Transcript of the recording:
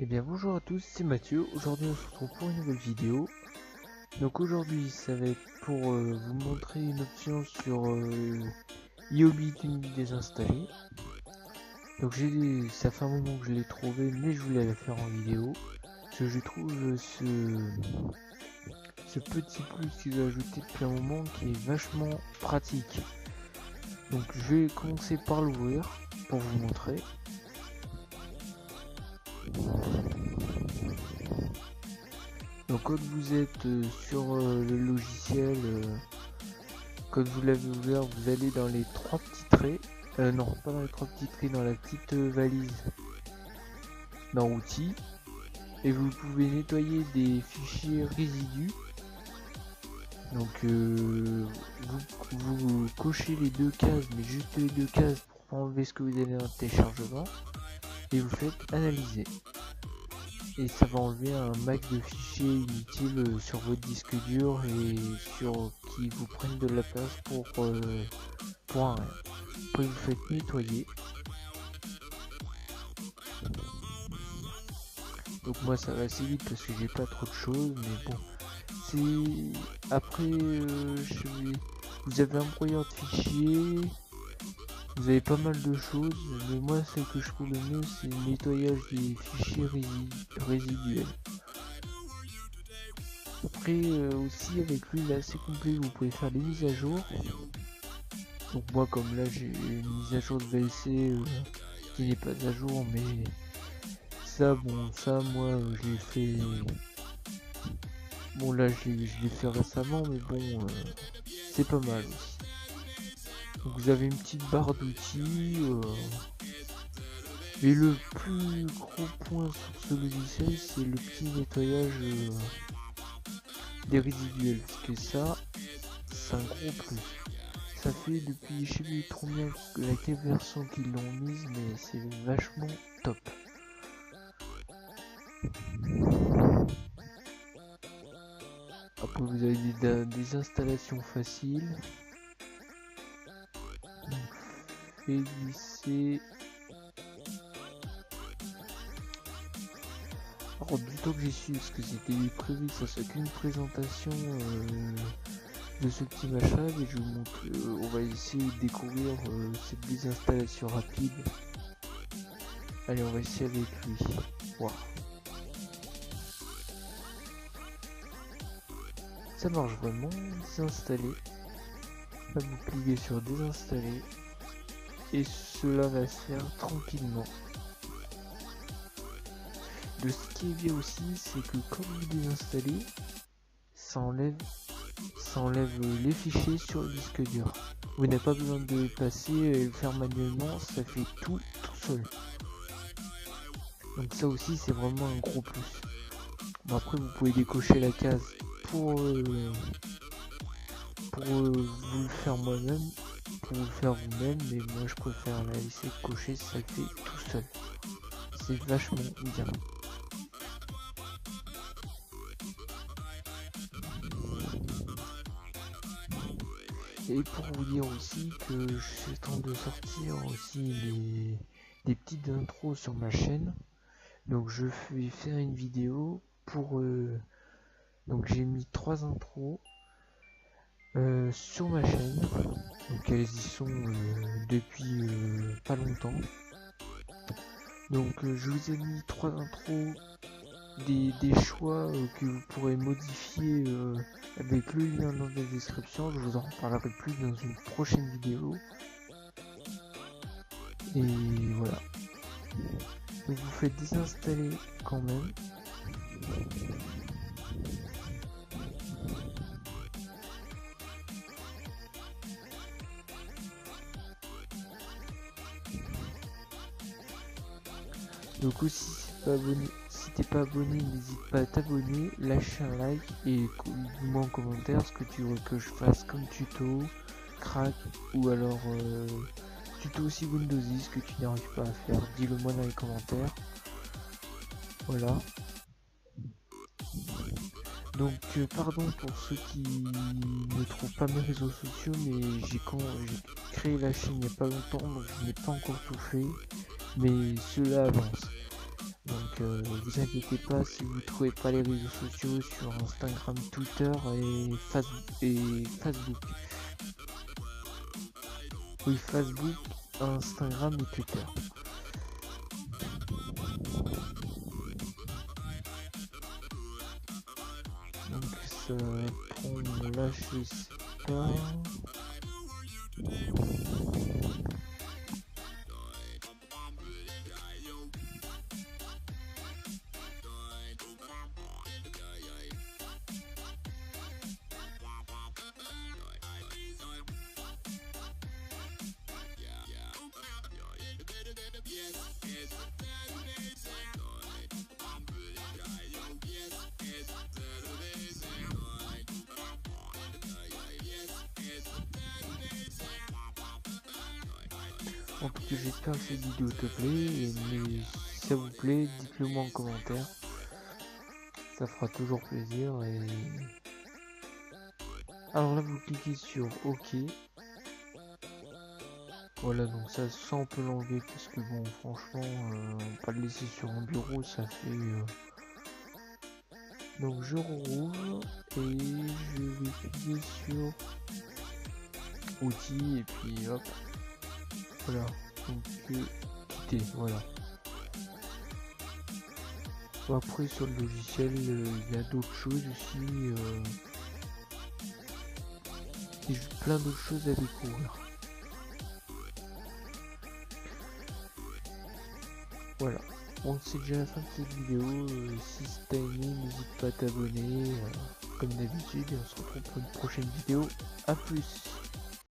bien bonjour à tous, c'est Mathieu. Aujourd'hui on se retrouve pour une nouvelle vidéo. Donc aujourd'hui ça va être pour vous montrer une option sur Yobi Tunic désinstallé. Donc ça fait un moment que je l'ai trouvé, mais je voulais la faire en vidéo. Parce que je trouve ce petit plus qu'ils ont ajouté depuis un moment qui est vachement pratique. Donc je vais commencer par l'ouvrir pour vous montrer. Donc quand vous êtes sur le logiciel, quand vous l'avez ouvert, vous allez dans les trois petits traits, non pas dans les trois petits traits, dans la petite valise dans outils, et vous pouvez nettoyer des fichiers résidus. Donc vous cochez les deux cases, mais juste les deux cases pour pas enlever ce que vous avez dans le téléchargement, et vous faites analyser. Et ça va enlever un max de fichiers inutiles sur votre disque dur et sur qui vous prennent de la place pour un rien. Après vous faites nettoyer. Donc moi ça va assez vite parce que j'ai pas trop de choses, mais bon. C'est après vous avez un broyeur de fichiers. Vous avez pas mal de choses, mais moi ce que je trouve le mieux c'est le nettoyage des fichiers résiduels. Après aussi avec lui il est assez complet, vous pouvez faire des mises à jour. Donc moi comme là j'ai une mise à jour de VLC qui n'est pas à jour, mais ça moi je l'ai fait. Bon là je l'ai fait récemment, mais bon c'est pas mal aussi. Donc vous avez une petite barre d'outils. Mais le plus gros point sur ce logiciel, c'est le petit nettoyage des résiduels, parce que ça, c'est un gros plus. Ça fait depuis, je sais plus trop bien laquelle version qu'ils l'ont mise, mais c'est vachement top. Après vous avez des installations faciles. Donc, fait glisser. Alors du temps que j'y suis, parce que c'était prévu que ça soit qu'une présentation de ce petit machin, et je vous montre, on va essayer de découvrir cette désinstallation rapide. Allez, on va essayer avec lui. Wow. Ça marche vraiment, désinstaller. Là, vous cliquez sur désinstaller et cela va se faire tranquillement. De ce qui est bien aussi, c'est que quand vous désinstallez, ça enlève les fichiers sur le disque dur. Vous n'avez pas besoin de passer et le faire manuellement, ça fait tout seul. Donc ça aussi c'est vraiment un gros plus. Bon, après vous pouvez décocher la case pour vous le faire moi-même, pour vous le faire vous-même, mais moi je préfère la laisser cocher, ça le fait tout seul. C'est vachement bien. Et pour vous dire aussi que je suis en train de sortir aussi des petites intros sur ma chaîne. Donc je vais faire une vidéo pour... donc j'ai mis 3 intros sur ma chaîne. Donc elles y sont depuis pas longtemps. Donc je vous ai mis 3 intros, des choix que vous pourrez modifier avec le lien dans la description. Je vous en reparlerai plus dans une prochaine vidéo. Et voilà. Donc vous faites désinstaller quand même. Donc aussi si t'es pas abonné, n'hésite pas à t'abonner, lâcher un like et dis-moi en commentaire ce que tu veux que je fasse comme tuto, crack ou alors tuto aussi Windows 10 que tu n'arrives pas à faire, dis-le moi dans les commentaires. Voilà. Donc pardon pour ceux qui ne trouvent pas mes réseaux sociaux, mais j'ai créé la chaîne il n'y a pas longtemps, donc je n'ai pas encore tout fait, mais cela avance. Donc vous inquiétez pas si vous trouvez pas les réseaux sociaux sur Instagram, Twitter et Facebook. Oui, Facebook, Instagram et Twitter. Donc ça va prendre là, je sais pas. Donc j'espère que cette vidéo te plaît, et si ça vous plaît, dites-le moi en commentaire, ça fera toujours plaisir. Et alors là vous cliquez sur OK, voilà, donc ça on peut l'enlever parce que bon franchement pas le laisser sur un bureau, ça fait donc je rouvre et je vais cliquer sur outils et puis hop, voilà, donc quitter, voilà. Après sur le logiciel il y a d'autres choses aussi, et plein d'autres choses à découvrir. Voilà, bon c'est déjà la fin de cette vidéo, si t'as aimé n'hésite pas à t'abonner comme d'habitude, et on se retrouve pour une prochaine vidéo, à plus.